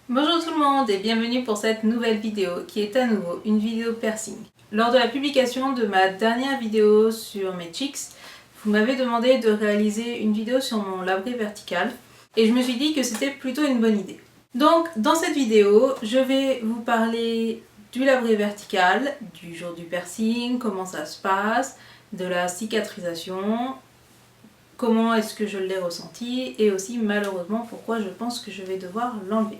Bonjour tout le monde et bienvenue pour cette nouvelle vidéo qui est à nouveau une vidéo piercing. Lors de la publication de ma dernière vidéo sur mes cheeks, vous m'avez demandé de réaliser une vidéo sur mon labré vertical et je me suis dit que c'était plutôt une bonne idée. Donc dans cette vidéo, je vais vous parler du labré vertical, du jour du piercing, comment ça se passe, de la cicatrisation, comment est-ce que je l'ai ressenti et aussi malheureusement pourquoi je pense que je vais devoir l'enlever.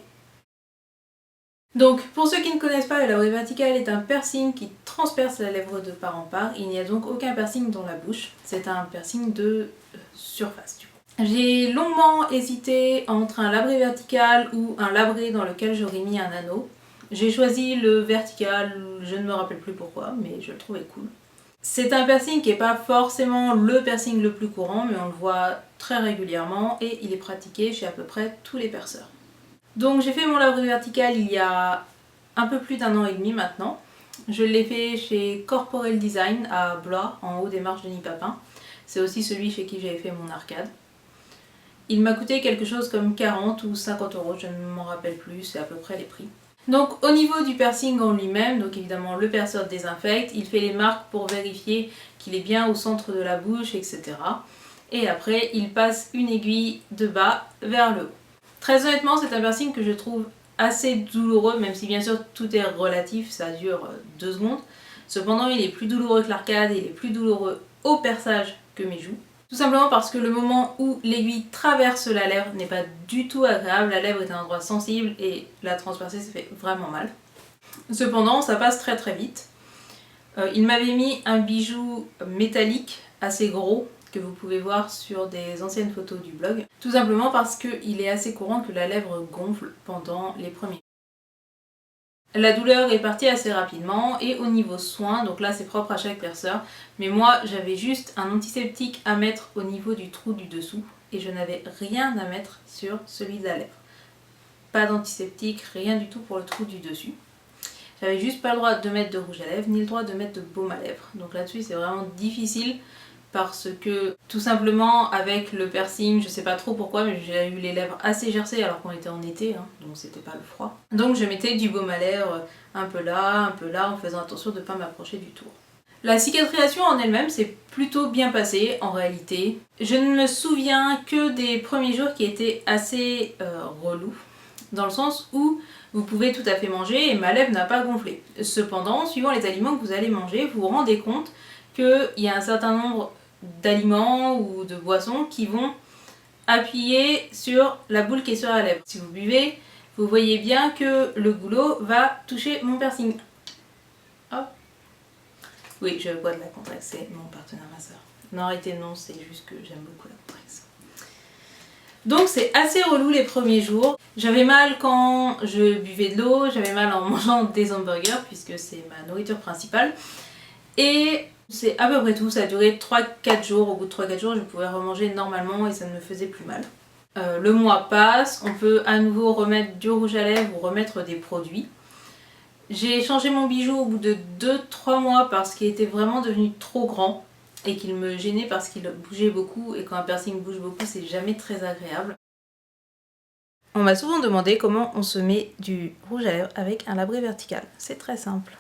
Donc, pour ceux qui ne connaissent pas, le labré vertical est un piercing qui transperce la lèvre de part en part. Il n'y a donc aucun piercing dans la bouche. C'est un piercing de surface du coup. J'ai longuement hésité entre un labré vertical ou un labré dans lequel j'aurais mis un anneau. J'ai choisi le vertical, je ne me rappelle plus pourquoi, mais je le trouvais cool. C'est un piercing qui n'est pas forcément le piercing le plus courant, mais on le voit très régulièrement et il est pratiqué chez à peu près tous les perceurs. Donc j'ai fait mon labré vertical il y a un peu plus d'1 an et demi maintenant. Je l'ai fait chez Corporel Design à Blois, en haut des marches de Nipapin. C'est aussi celui chez qui j'avais fait mon arcade. Il m'a coûté quelque chose comme 40 ou 50 euros, je ne m'en rappelle plus, c'est à peu près les prix. Donc au niveau du piercing en lui-même, donc évidemment le perceur désinfecte, il fait les marques pour vérifier qu'il est bien au centre de la bouche, etc. Et après il passe une aiguille de bas vers le haut. Très honnêtement, c'est un piercing que je trouve assez douloureux, même si bien sûr tout est relatif, ça dure 2 secondes. Cependant, il est plus douloureux que l'arcade et il est plus douloureux au perçage que mes joues. Tout simplement parce que le moment où l'aiguille traverse la lèvre n'est pas du tout agréable, la lèvre est un endroit sensible et la transpercer ça fait vraiment mal. Cependant, ça passe très très vite. Il m'avait mis un bijou métallique assez gros que vous pouvez voir sur des anciennes photos du blog, tout simplement parce qu'il est assez courant que la lèvre gonfle pendant les premiers. La douleur est partie assez rapidement et au niveau soin, donc là c'est propre à chaque perceur, mais moi j'avais juste un antiseptique à mettre au niveau du trou du dessous et je n'avais rien à mettre sur celui de la lèvre. Pas d'antiseptique, rien du tout pour le trou du dessus. J'avais juste pas le droit de mettre de rouge à lèvres ni le droit de mettre de baume à lèvres. Donc là-dessus c'est vraiment difficile parce que tout simplement avec le piercing, je sais pas trop pourquoi, mais j'ai eu les lèvres assez gercées alors qu'on était en été, donc c'était pas le froid. Donc je mettais du baume à lèvres un peu là, en faisant attention de ne pas m'approcher du tour. La cicatrisation en elle-même s'est plutôt bien passée en réalité. Je ne me souviens que des premiers jours qui étaient assez relous, dans le sens où vous pouvez tout à fait manger et ma lèvre n'a pas gonflé. Cependant, suivant les aliments que vous allez manger, vous vous rendez compte qu'il y a un certain nombre d'aliments ou de boissons qui vont appuyer sur la boule qui est sur la lèvre. Si vous buvez, vous voyez bien que le goulot va toucher mon piercing. Hop. Oui, je bois de la Contrex, c'est mon partenaire ma soeur. Non, en réalité non, c'est juste que j'aime beaucoup la Contrex. Donc c'est assez relou les premiers jours. J'avais mal quand je buvais de l'eau, j'avais mal en mangeant des hamburgers puisque c'est ma nourriture principale. Et c'est à peu près tout, ça a duré 3-4 jours. Au bout de 3-4 jours, je pouvais remanger normalement et ça ne me faisait plus mal. Le mois passe, on peut à nouveau remettre du rouge à lèvres ou remettre des produits. J'ai changé mon bijou au bout de 2-3 mois parce qu'il était vraiment devenu trop grand et qu'il me gênait parce qu'il bougeait beaucoup et quand un piercing bouge beaucoup, c'est jamais très agréable. On m'a souvent demandé comment on se met du rouge à lèvres avec un labré vertical. C'est très simple.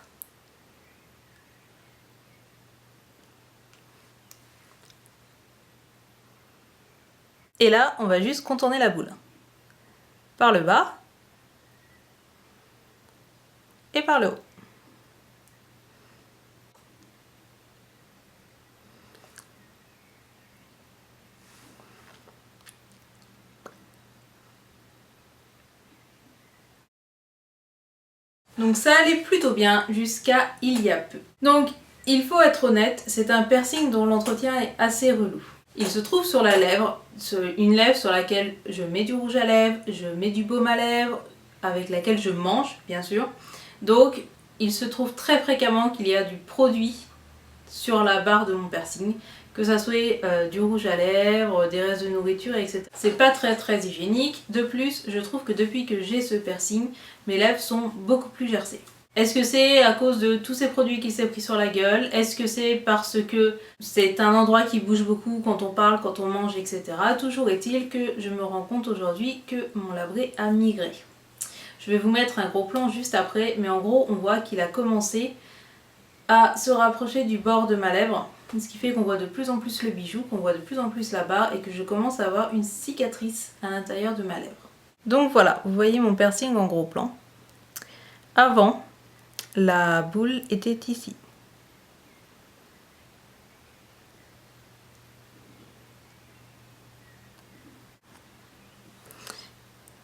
Et là, on va juste contourner la boule. Par le bas et par le haut. Donc ça allait plutôt bien jusqu'à il y a peu. Donc il faut être honnête, c'est un piercing dont l'entretien est assez relou. Il se trouve sur la lèvre, une lèvre sur laquelle je mets du rouge à lèvres, je mets du baume à lèvres, avec laquelle je mange bien sûr. Donc il se trouve très fréquemment qu'il y a du produit sur la barre de mon piercing, que ça soit du rouge à lèvres, des restes de nourriture, etc. C'est pas très hygiénique. De plus, je trouve que depuis que j'ai ce piercing, mes lèvres sont beaucoup plus gercées. Est-ce que c'est à cause de tous ces produits qui s'est pris sur la gueule? Est-ce que c'est parce que c'est un endroit qui bouge beaucoup quand on parle, quand on mange, etc. Toujours est-il que je me rends compte aujourd'hui que mon labré a migré. Je vais vous mettre un gros plan juste après, mais en gros on voit qu'il a commencé à se rapprocher du bord de ma lèvre, ce qui fait qu'on voit de plus en plus le bijou, qu'on voit de plus en plus la barre et que je commence à avoir une cicatrice à l'intérieur de ma lèvre. Donc voilà, vous voyez mon piercing en gros plan. Avant, la boule était ici.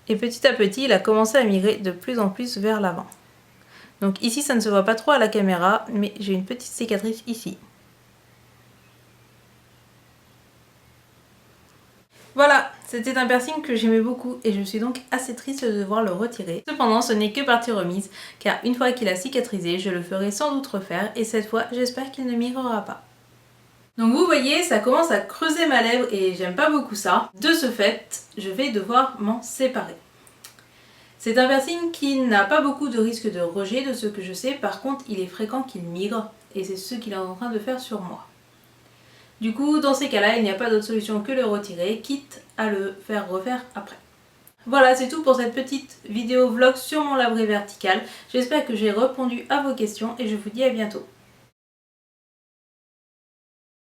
Et petit à petit, il a commencé à migrer de plus en plus vers l'avant. Donc ici, ça ne se voit pas trop à la caméra, mais j'ai une petite cicatrice ici. Voilà, c'était un piercing que j'aimais beaucoup et je suis donc assez triste de devoir le retirer. Cependant, ce n'est que partie remise, car une fois qu'il a cicatrisé, je le ferai sans doute refaire et cette fois, j'espère qu'il ne migrera pas. Donc vous voyez, ça commence à creuser ma lèvre et j'aime pas beaucoup ça. De ce fait, je vais devoir m'en séparer. C'est un piercing qui n'a pas beaucoup de risque de rejet de ce que je sais, par contre il est fréquent qu'il migre et c'est ce qu'il est en train de faire sur moi. Du coup, dans ces cas-là, il n'y a pas d'autre solution que le retirer, quitte à le faire refaire après. Voilà, c'est tout pour cette petite vidéo vlog sur mon labré vertical. J'espère que j'ai répondu à vos questions et je vous dis à bientôt.